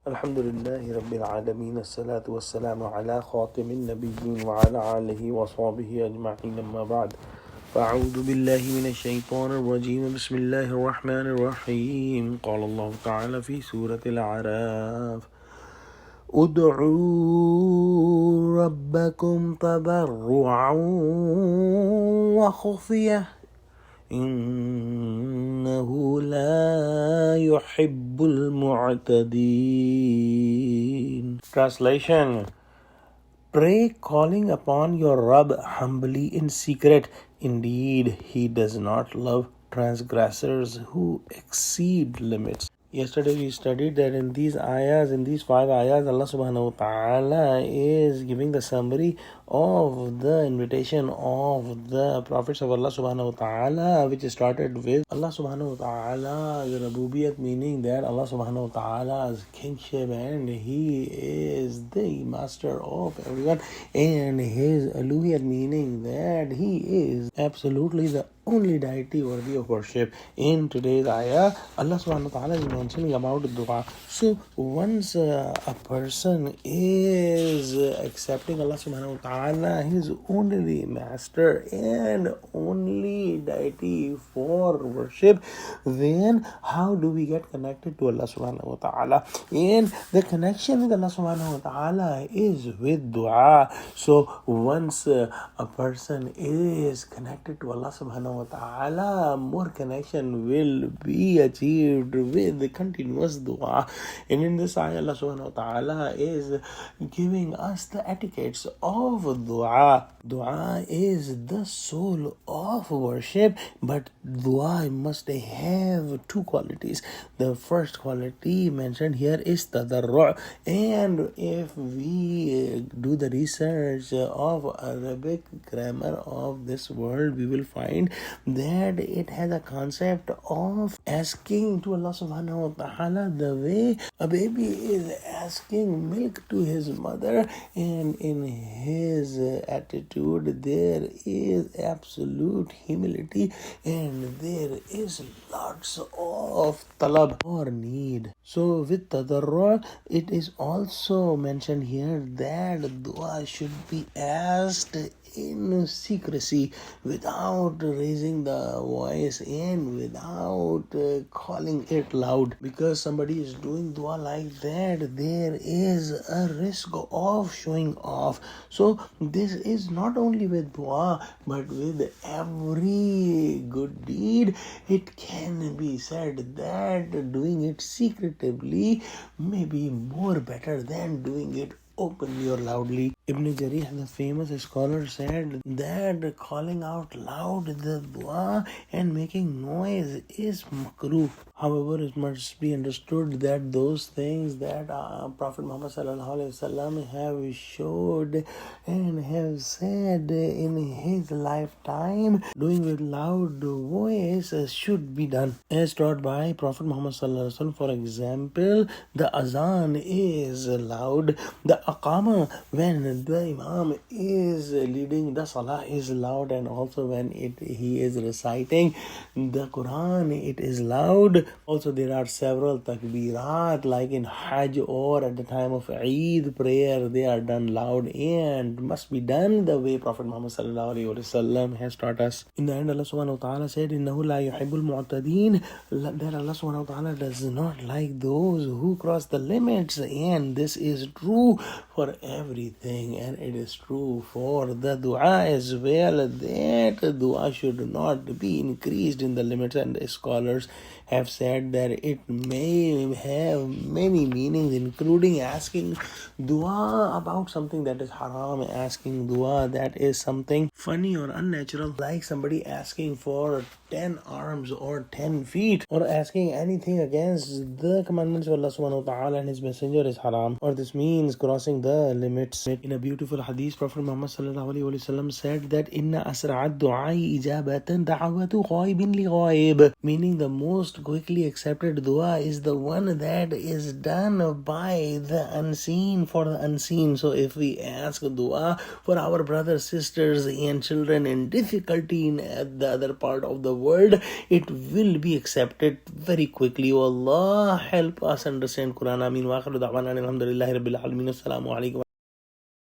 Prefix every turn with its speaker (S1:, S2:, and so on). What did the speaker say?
S1: Alhamdulillahi Rabbil Alameen, as-salatu was-salamu ala khatimin nabiyyin wa ala alihi wa sahbihi ajma'in, amma ba'd. Fa'udhu billahi minash shaitanir rajim, bismillahir rahmanir rahim. Qala Allah ta'ala fi Surah Al-Aaraf, Ud'u rabbakum tadarru'an wa khufiyah, إنه لا يحب المعتدين. Translation: Pray calling upon your Rabb humbly in secret. Indeed, He does not love transgressors who exceed limits. Yesterday we studied that in these ayahs, in these 5 ayahs, Allah subhanahu wa ta'ala is giving the summary of the invitation of the prophets of Allah subhanahu wa ta'ala, which started with Allah subhanahu wa ta'ala's rububiyyat, meaning that Allah subhanahu wa ta'ala's kingship and He is the master of everyone, and His uluhiyyat, meaning that He is absolutely the only deity worthy of worship. In today's ayah, Allah subhanahu wa ta'ala is mentioning about dua. So once a person is accepting Allah subhanahu wa ta'ala, His only master and only deity for worship, then how do we get connected to Allah subhanahu wa ta'ala? And the connection with Allah subhanahu wa ta'ala is with dua. So once a person is connected to Allah subhanahu wa ta'ala, more connection will be achieved with the continuous dua. And in this ayah, Allah subhanahu wa ta'ala is giving us the etiquettes of dua. Dua is the soul of worship, but dua must have 2 qualities. The first quality mentioned here is tadarru'. And if we do the research of Arabic grammar of this world, we will find that it has a concept of asking to Allah subhanahu wa ta'ala the way a baby is asking milk to his mother, and in his attitude there is absolute humility and there is lots of talab or need. So with tadarru', it is also mentioned here that dua should be asked in secrecy, without raising the voice and without calling it loud, because somebody is doing dua like that, there is a risk of showing off. So this is not only with dua but with every good deed. It can be said that doing it secretively may be more better than doing it openly or loudly. Ibn Jarih, the famous scholar, said that calling out loud the dua and making noise is makruh. However, it must be understood that those things that Prophet Muhammad sallallahu alaihi wasallam have showed and have said in his lifetime, doing with loud voice should be done as taught by Prophet Muhammad sallallahu alaihi wasallam. For example, the azan is loud, the aqama when the imam is leading the salah is loud, and also when he is reciting the Quran it is loud. Also there are several takbirat like in Hajj or at the time of Eid prayer, they are done loud and must be done the way Prophet Muhammad sallallahu alaihi wasallam has taught us. In the end, Allah subhanahu wa ta'ala said, Innahu la yuhibbul mu'tadeen, that Allah subhanahu wa ta'ala does not like those who cross the limits, and this is true for everything, and it is true for the dua as well, that dua should not be increased in the limits, and the scholars have said that it may have many meanings, including asking dua about something that is haram, asking dua that is something funny or unnatural, like somebody asking for 10 arms or 10 feet, or asking anything against the commandments of Allah subhanahu wa ta'ala and His Messenger is haram, or this means crossing the limits. In a beautiful hadith, Prophet Muhammad sallallahu alaihi wasallam said that inna asra'ad du'ai ijabatan da'awatu ghaibin li ghaib, meaning the most quick quickly accepted dua is the one that is done by the unseen for the unseen. So if we ask dua for our brothers, sisters, and children in difficulty in the other part of the world, it will be accepted very quickly. Oh Allah, help us understand Quran. Ameen. Wa akhiru da'wana alhamdulillahi rabbil alamin. Assalamu alaikum.